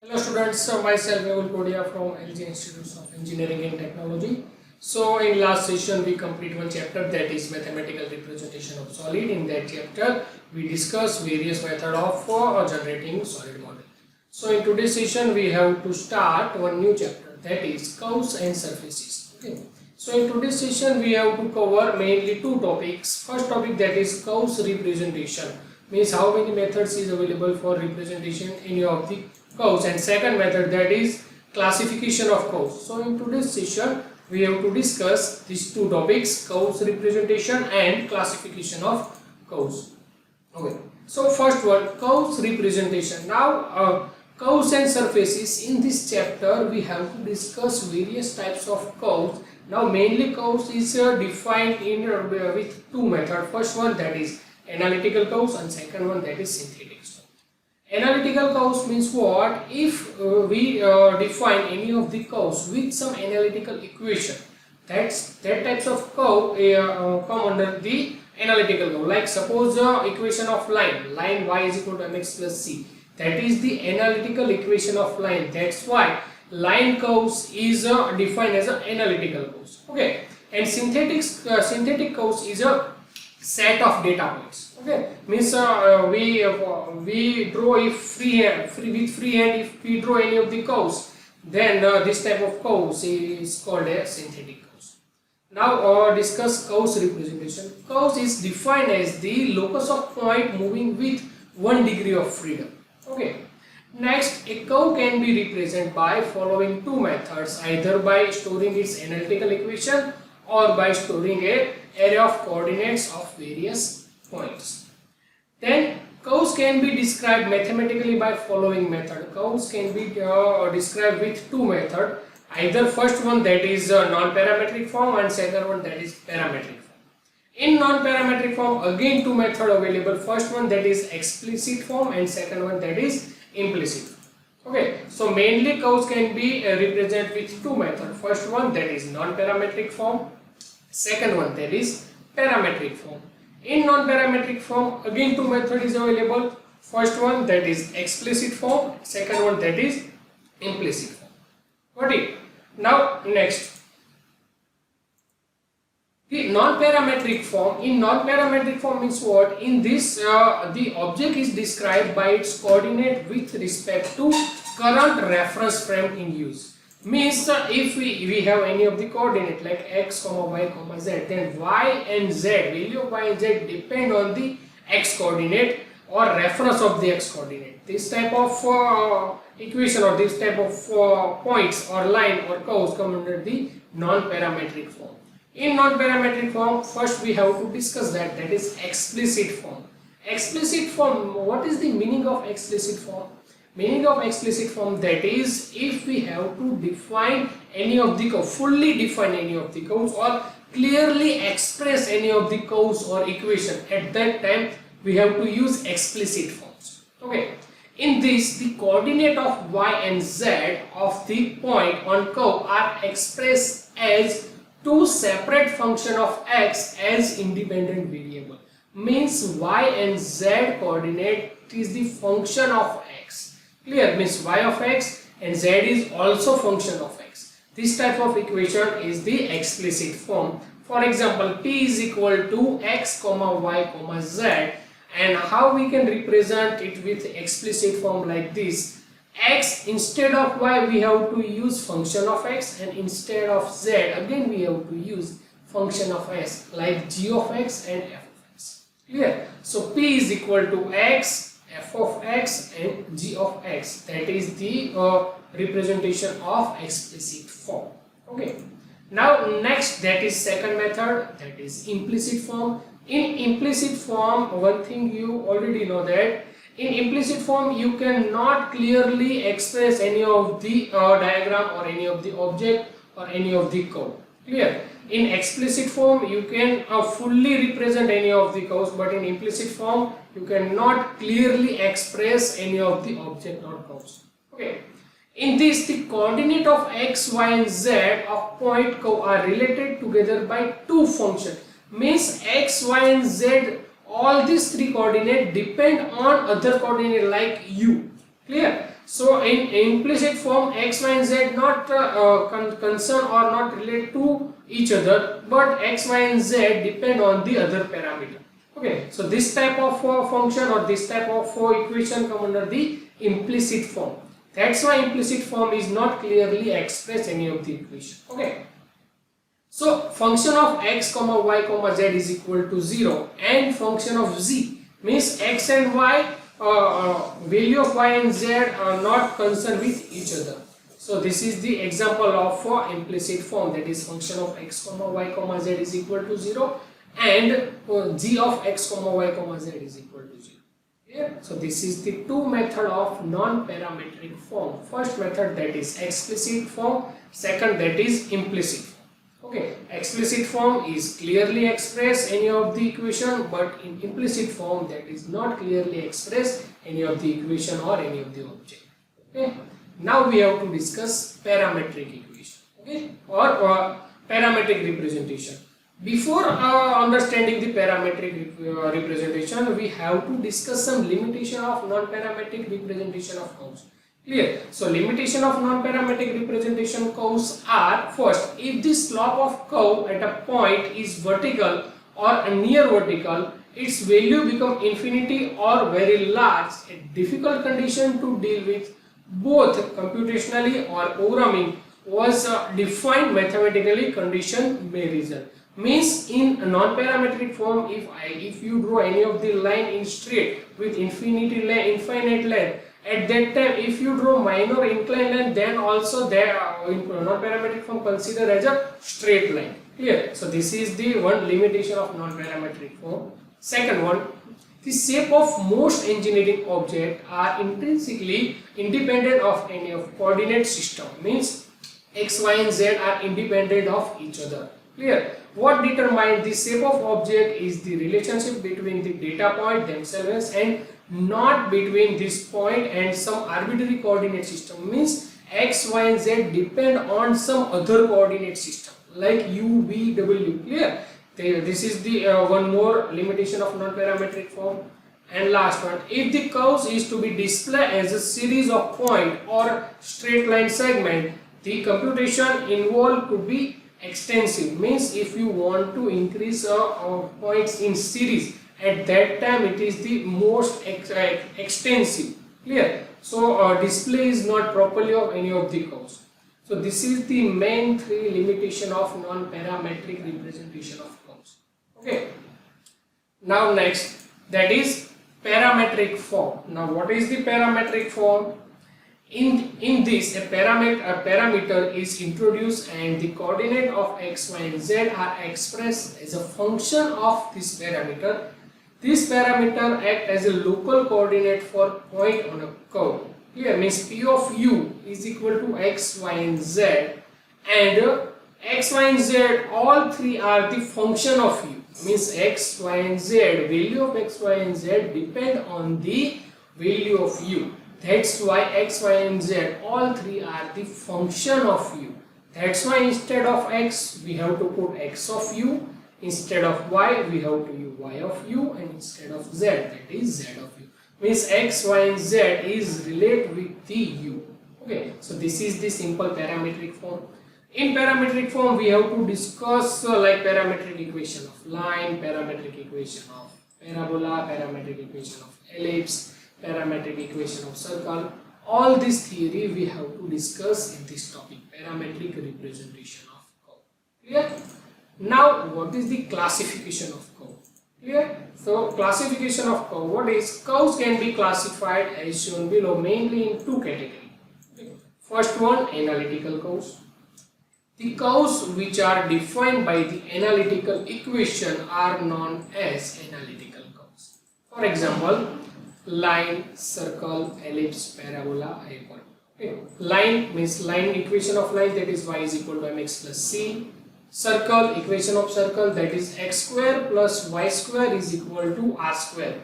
Hello students, myself Mehul Kodia from LG Institute of Engineering and Technology. So in last session we complete one chapter, that is mathematical representation of solid. In that chapter we discuss various method of generating solid model. So in today's session we have to start one new chapter, that is curves and surfaces. Okay. So in today's session we have to cover mainly two topics. First topic, that is curves representation, means how many methods is available for representation any of the curves, and second method, that is classification of curves. So in today's session we have to discuss these two topics, curves representation and classification of curves. Okay, so first one, curves representation. Now curves and surfaces. In this chapter we have to discuss various types of curves. Now mainly curves is defined in with two methods. First one, that is analytical curves, and second one, that is synthetic curves. Analytical curves means what? If we define any of the curves with some analytical equation, that types of curve come under the analytical curve. Like suppose equation of line y is equal to mx plus c. That is the analytical equation of line. That's why line curves is defined as an analytical curves. Okay, and synthetic curves is a set of data points. Okay, means we draw if with free hand, if we draw any of the curves, then this type of curves is called a synthetic curves. Now discuss curves representation. Curves is defined as the locus of point moving with 1 degree of freedom. Okay. Next, a curve can be represented by following two methods, either by storing its analytical equation or by storing a array of coordinates of various points. Then curves can be described mathematically by following method. Curves can be described with two methods, either first one, that is non-parametric form, and second one, that is parametric form. In non-parametric form, again two methods available. First one, that is explicit form, and second one, that is implicit form. Okay, so mainly curves can be represented with two methods. First one, that is non-parametric form, second one, that is parametric form. In non-parametric form, again two methods is available. First one, that is explicit form, second one, that is implicit form. Got it? Now next, the non-parametric form. In non-parametric form means what? In this the object is described by its coordinate with respect to current reference frame in use. Means if we have any of the coordinate like x, y, z, then y and z, value of y and z depend on the x coordinate or reference of the x coordinate. This type of equation or this type of points or line or curves come under the non-parametric form. In non-parametric form, first we have to discuss that is explicit form. Explicit form, what is the meaning of explicit form? Meaning of explicit form, that is if we have to define any of the curves, fully define any of the curves or clearly express any of the curves or equation, at that time we have to use explicit forms. Okay, in this the coordinate of y and z of the point on curve are expressed as two separate function of x as independent variable. Means y and z coordinate is the function of x. Clear? Means y of x and z is also function of x. This type of equation is the explicit form. For example, p is equal to x, y, z, and how we can represent it with explicit form like this. X instead of y we have to use function of x, and instead of z again we have to use function of s like g of x and f of x. Clear? So p is equal to x, f of x and g of x. That is the representation of explicit form. Okay. Now next, that is second method, that is implicit form. In implicit form, one thing you already know, that in implicit form you cannot clearly express any of the diagram or any of the object or any of the curve. Clear? In explicit form you can fully represent any of the curves, but in implicit form you cannot clearly express any of the object or curves. Okay. In this, the coordinate of x, y and z of point curve are related together by two functions. Means x, y and z, all these three coordinates depend on other coordinate like u. Clear? So in implicit form, x, y and z not concern or not relate to each other, but x, y and z depend on the other parameter. Okay, so this type of function or this type of equation come under the implicit form. That's why implicit form is not clearly express any of the equation. Okay, so function of x comma y comma z is equal to 0 and function of z means x and y value of y and z are not concerned with each other. So this is the example of implicit form, that is function of x comma y comma z is equal to 0 and g of x comma y comma z is equal to 0. Yeah. So this is the two method of non-parametric form. First method, that is explicit form, second that is implicit form. Okay, explicit form is clearly express any of the equation, but in implicit form that is not clearly express any of the equation or any of the object. Okay, now we have to discuss parametric equation, okay, or parametric representation. Before understanding the parametric representation, we have to discuss some limitation of non-parametric representation of curves. Clear? So limitation of non-parametric representation curves are: first, if the slope of curve at a point is vertical or near vertical, its value become infinity or very large, a difficult condition to deal with both computationally or programming was defined mathematically, condition may result. Means in a non-parametric form, if you draw any of the line in straight with infinite length, at that time if you draw minor inclined line, then also there in non-parametric form consider as a straight line. Clear? So this is the one limitation of non-parametric form. Second one, the shape of most engineering objects are intrinsically independent of any of coordinate system. Means x, y and z are independent of each other. Clear? What determines the shape of object is the relationship between the data point themselves and not between this point and some arbitrary coordinate system. Means x, y and z depend on some other coordinate system like u, v, w. Clear? This is the one more limitation of non-parametric form. And last one, if the curve is to be displayed as a series of point or straight line segment, the computation involved could be extensive. Means if you want to increase points in series, at that time it is the most extensive. Clear? So display is not properly of any of the curves. So this is the main three limitation of non-parametric representation of curves. Okay, now next, that is parametric form. Now what is the parametric form? In this, a parameter is introduced and the coordinate of x, y and z are expressed as a function of this parameter. This parameter acts as a local coordinate for point on a curve. Here means p of u is equal to x, y and z, and x, y and z all three are the function of u. Means x, y and z, value of x, y and z depend on the value of u. That's why x, y and z all three are the function of u. That's why instead of x we have to put x of u, instead of y we have to use y of u, and instead of z that is z of u. Means x, y and z is relate with the u. Okay, so this is the simple parametric form. In parametric form we have to discuss like parametric equation of line, parametric equation of parabola, parametric equation of ellipse, parametric equation of circle. All this theory we have to discuss in this topic, parametric representation of curve. Clear? Now what is the classification of curve? Clear? So classification of curve, what is? Curves can be classified as shown below mainly in two categories. Okay. First one, analytical curves. The curves which are defined by the analytical equation are known as analytical curves. For example, line, circle, ellipse, parabola, hyperbola. Okay. Line means line equation of line, that is y is equal to mx plus c. Circle, equation of circle, that is x square plus y square is equal to r square.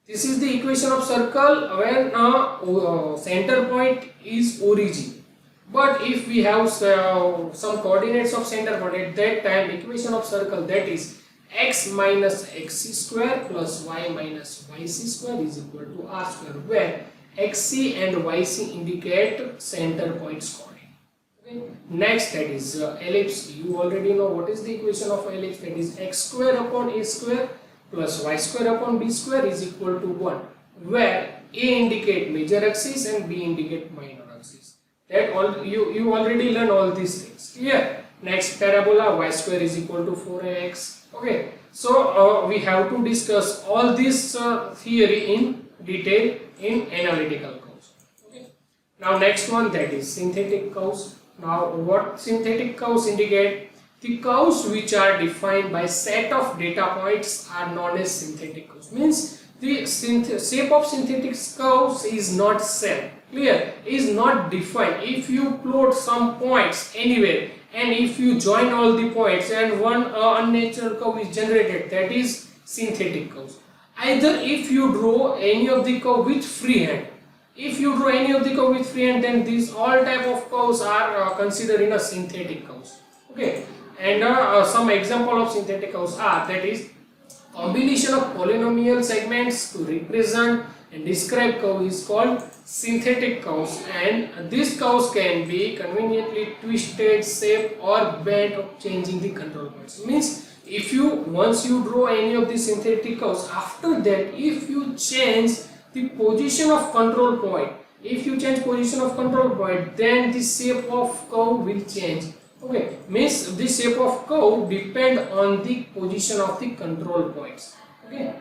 This is the equation of circle when center point is origin. But if we have some coordinates of center point, at that time equation of circle, that is x minus xc square plus y minus yc square is equal to r square, where XC and YC indicate center points coordinate. Okay. Next, that is ellipse. You already know what is the equation of ellipse. That is x square upon a square plus y square upon b square is equal to 1, where a indicate major axis and b indicate minor axis. That all you already learn all these things. Clear? Next, parabola, y square is equal to 4ax. Okay, so we have to discuss all this theory in detail in analytical curves. Okay. Now next one, that is synthetic curves. Now what synthetic curves indicate? The curves which are defined by set of data points are known as synthetic curves. Means the shape of synthetic curves is not set. Clear? Is not defined. If you plot some points anywhere and if you join all the points and one unnatural curve is generated, that is synthetic curves. Either if you draw any of the curve with freehand, if you draw any of the curve with freehand, then these all type of curves are considered in a synthetic curves. Okay, and some example of synthetic curves are, that is combination of polynomial segments to represent and describe curve is called synthetic curves, and these curves can be conveniently twisted, shaped or bent of changing the control points. Means if you once you draw any of the synthetic curves, after that if you change the position of control point, then the shape of curve will change. Okay, means the shape of curve depend on the position of the control points. Okay,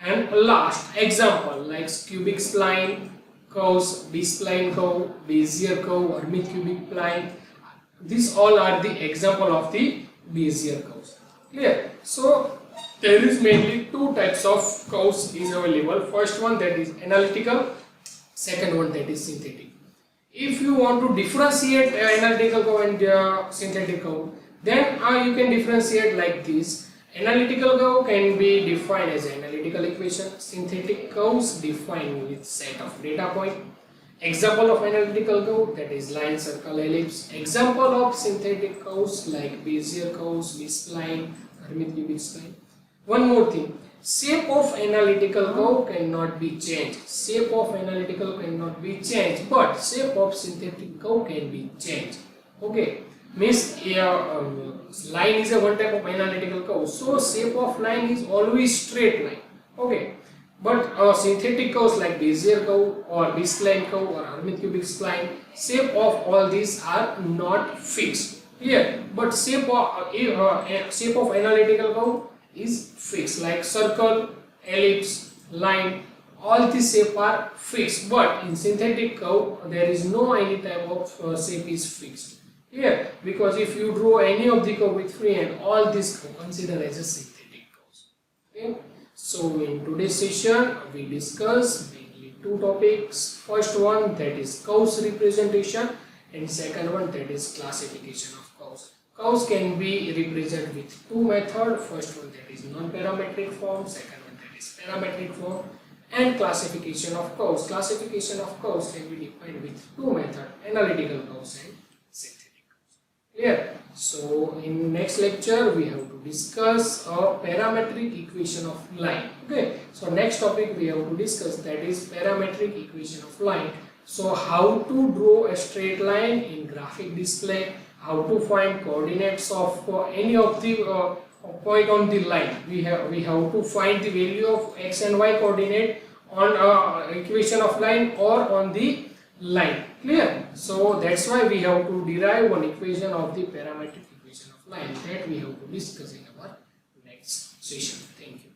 and last example like cubic spline curves, B-spline curve, Bezier curve, Hermite-cubic spline. These all are the example of the Bezier curves. Clear? So there is mainly two types of curves is available. First one, that is analytical. Second one, that is synthetic. If you want to differentiate analytical curve and synthetic curve, then you can differentiate like this. Analytical curve can be defined as analytical equation. Synthetic curves defined with set of data point. Example of analytical curve, that is line, circle, ellipse. Example of synthetic curves like Bezier curves, B-spline, Hermite-cubic spline. One more thing, shape of analytical curve cannot be changed. Shape of analytical cannot be changed, but shape of synthetic curve can be changed. Okay, means line is a one type of analytical curve, so shape of line is always straight line. Okay, but synthetic curves like Bezier curve or B-spline curve or Hermite-cubic spline, shape of all these are not fixed. Here, but shape of analytical curve is fixed, like circle, ellipse, line, all these shape are fixed, but in synthetic curve there is no any type of shape is fixed. Here, because if you draw any of the curve with freehand, all these considered as a synthetic curves. Okay, so in today's session we discuss mainly two topics. First one, that is curves representation, and second one, that is classification of curves. Curves can be represented with two methods. First one, that is non-parametric form. Second one, that is parametric form. And classification of curves. Classification of curves can be defined with two methods: analytical curves and synthetic curves. Clear? So in next lecture we have to discuss a parametric equation of line. Okay. So next topic we have to discuss, that is parametric equation of line. So how to draw a straight line in graphic display, how to find coordinates of any of the point on the line. We have to find the value of x and y coordinate on equation of line or on the line. Clear? So that's why we have to derive one equation of the parametric equation of line, that we have to discuss in our next session. Thank you.